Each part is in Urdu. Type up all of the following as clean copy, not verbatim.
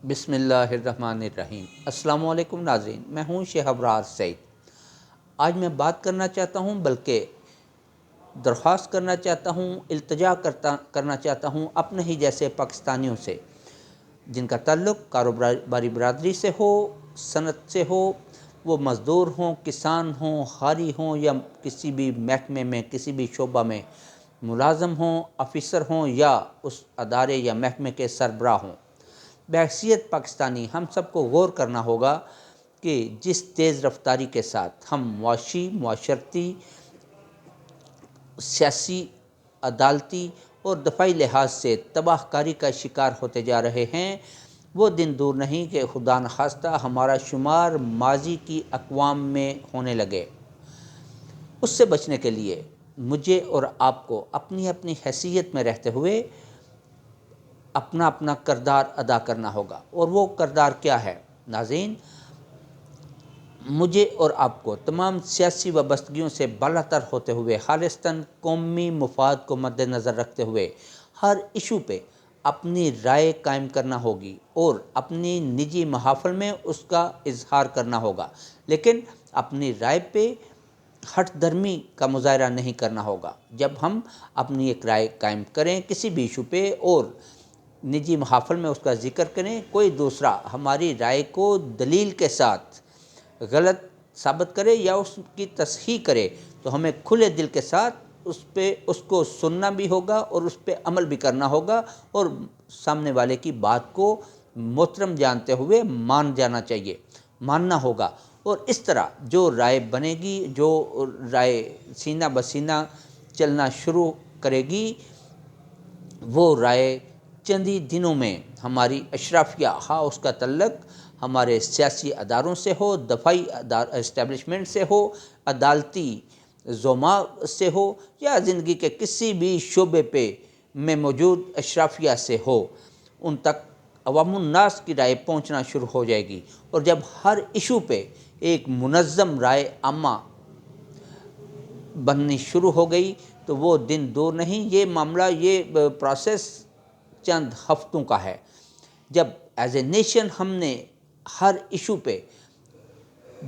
بسم اللہ الرحمن الرحیم۔ السلام علیکم ناظرین، میں ہوں شیخ ابرار سعید۔ آج میں بات کرنا چاہتا ہوں، بلکہ درخواست کرنا چاہتا ہوں، التجا کرنا چاہتا ہوں اپنے ہی جیسے پاکستانیوں سے جن کا تعلق کاروباری برادری سے ہو، صنعت سے ہو، وہ مزدور ہوں، کسان ہوں، خاری ہوں، یا کسی بھی محکمے میں، کسی بھی شعبہ میں ملازم ہوں، آفیسر ہوں، یا اس ادارے یا محکمے کے سربراہ ہوں۔ بحیثیت پاکستانی ہم سب کو غور کرنا ہوگا کہ جس تیز رفتاری کے ساتھ ہم معاشی، معاشرتی، سیاسی، عدالتی اور دفاعی لحاظ سے تباہ کاری کا شکار ہوتے جا رہے ہیں، وہ دن دور نہیں کہ خدا نخواستہ ہمارا شمار ماضی کی اقوام میں ہونے لگے۔ اس سے بچنے کے لیے مجھے اور آپ کو اپنی اپنی حیثیت میں رہتے ہوئے اپنا اپنا کردار ادا کرنا ہوگا۔ اور وہ کردار کیا ہے؟ ناظرین، مجھے اور آپ کو تمام سیاسی وابستگیوں سے بالا تر ہوتے ہوئے خالصتاً قومی مفاد کو مد نظر رکھتے ہوئے ہر ایشو پہ اپنی رائے قائم کرنا ہوگی اور اپنی نجی محافل میں اس کا اظہار کرنا ہوگا، لیکن اپنی رائے پہ ہٹ درمی کا مظاہرہ نہیں کرنا ہوگا۔ جب ہم اپنی ایک رائے قائم کریں کسی بھی ایشو پہ اور نجی محافل میں اس کا ذکر کریں، کوئی دوسرا ہماری رائے کو دلیل کے ساتھ غلط ثابت کرے یا اس کی تصحیح کرے، تو ہمیں کھلے دل کے ساتھ اس کو سننا بھی ہوگا اور اس پہ عمل بھی کرنا ہوگا، اور سامنے والے کی بات کو محترم جانتے ہوئے مان جانا چاہیے، ماننا ہوگا۔ اور اس طرح جو رائے بنے گی، جو رائے سینہ بسینہ چلنا شروع کرے گی، وہ رائے چند ہی دنوں میں ہماری اشرافیہ، ہاں اس کا تعلق ہمارے سیاسی اداروں سے ہو، دفاعی اسٹیبلشمنٹ سے ہو، عدالتی زوما سے ہو، یا زندگی کے کسی بھی شعبے پہ میں موجود اشرافیہ سے ہو، ان تک عوام الناس کی رائے پہنچنا شروع ہو جائے گی۔ اور جب ہر ایشو پہ ایک منظم رائے عامہ بننی شروع ہو گئی تو وہ دن دور نہیں، یہ معاملہ، یہ پروسیس چند ہفتوں کا ہے، جب ایز اے نیشن ہم نے ہر ایشو پہ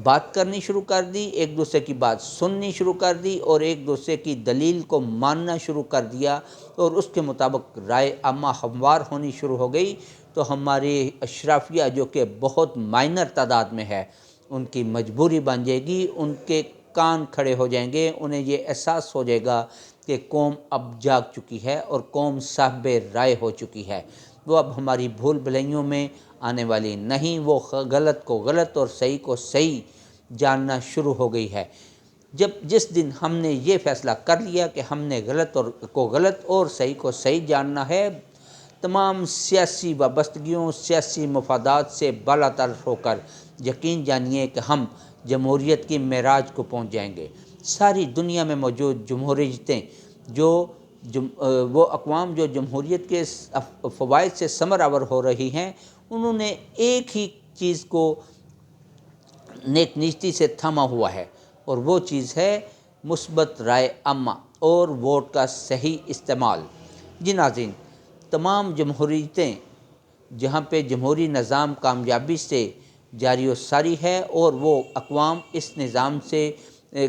بات کرنی شروع کر دی، ایک دوسرے کی بات سننی شروع کر دی اور ایک دوسرے کی دلیل کو ماننا شروع کر دیا اور اس کے مطابق رائے عامہ ہموار ہونی شروع ہو گئی، تو ہماری اشرافیہ جو کہ بہت مائنر تعداد میں ہے، ان کی مجبوری بن جائے گی، ان کے کان کھڑے ہو جائیں گے، انہیں یہ احساس ہو جائے گا کہ قوم اب جاگ چکی ہے اور قوم صاحب رائے ہو چکی ہے۔ وہ اب ہماری بھول بھلائیوں میں آنے والی نہیں، وہ غلط کو غلط اور صحیح کو صحیح جاننا شروع ہو گئی ہے۔ جس دن ہم نے یہ فیصلہ کر لیا کہ ہم نے غلط کو غلط اور صحیح کو صحیح جاننا ہے، تمام سیاسی وابستگیوں، سیاسی مفادات سے بالا تر ہو کر یقین جانیے کہ ہم جمہوریت کی معراج کو پہنچ جائیں گے۔ ساری دنیا میں موجود جمہوریتیں، وہ اقوام جو جمہوریت کے فوائد سے ثمر ہو رہی ہیں، انہوں نے ایک ہی چیز کو نیک نیستی سے تھاما ہوا ہے، اور وہ چیز ہے مثبت رائے عامہ اور ووٹ کا صحیح استعمال۔ جی ناظرین، تمام جمہوریتیں جہاں پہ جمہوری نظام کامیابی سے جاری و ساری ہے اور وہ اقوام اس نظام سے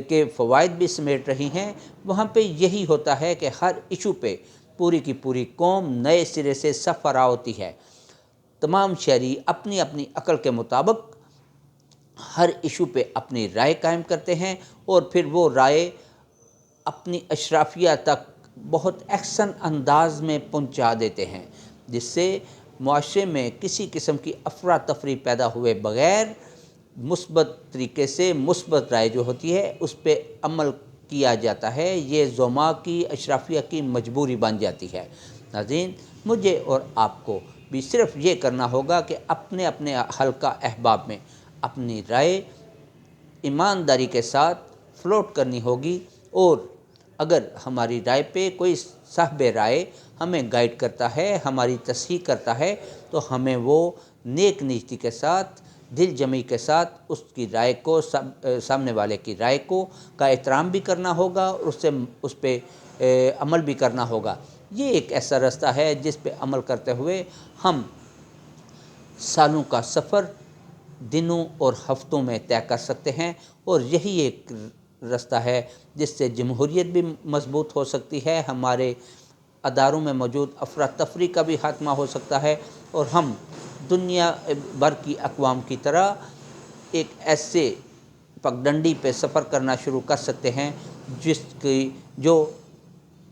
کے فوائد بھی سمیٹ رہی ہیں، وہاں پہ یہی ہوتا ہے کہ ہر ایشو پہ پوری کی پوری قوم نئے سرے سے صف آرا ہوتی ہے۔ تمام شہری اپنی اپنی عقل کے مطابق ہر ایشو پہ اپنی رائے قائم کرتے ہیں، اور پھر وہ رائے اپنی اشرافیہ تک بہت احسن انداز میں پہنچا دیتے ہیں، جس سے معاشرے میں کسی قسم کی افراتفری پیدا ہوئے بغیر مثبت طریقے سے مثبت رائے جو ہوتی ہے اس پہ عمل کیا جاتا ہے۔ یہ زوما کی، اشرافیہ کی مجبوری بن جاتی ہے۔ ناظرین، مجھے اور آپ کو بھی صرف یہ کرنا ہوگا کہ اپنے اپنے حلقہ احباب میں اپنی رائے ایمانداری کے ساتھ فلوٹ کرنی ہوگی، اور اگر ہماری رائے پہ کوئی صاحب رائے ہمیں گائیڈ کرتا ہے، ہماری تصحیح کرتا ہے، تو ہمیں وہ نیک نیتی کے ساتھ، دل جمعی کے ساتھ اس کی رائے کو، سامنے والے کی رائے کو کا احترام بھی کرنا ہوگا اور اس پہ عمل بھی کرنا ہوگا۔ یہ ایک ایسا راستہ ہے جس پہ عمل کرتے ہوئے ہم سالوں کا سفر دنوں اور ہفتوں میں طے کر سکتے ہیں، اور یہی ایک رستہ ہے جس سے جمہوریت بھی مضبوط ہو سکتی ہے، ہمارے اداروں میں موجود افراتفری کا بھی خاتمہ ہو سکتا ہے، اور ہم دنیا بھر کی اقوام کی طرح ایک ایسے پگڈنڈی پہ سفر کرنا شروع کر سکتے ہیں جو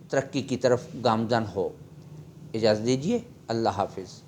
ترقی کی طرف گامزن ہو۔ اجازت دیجیے، اللہ حافظ۔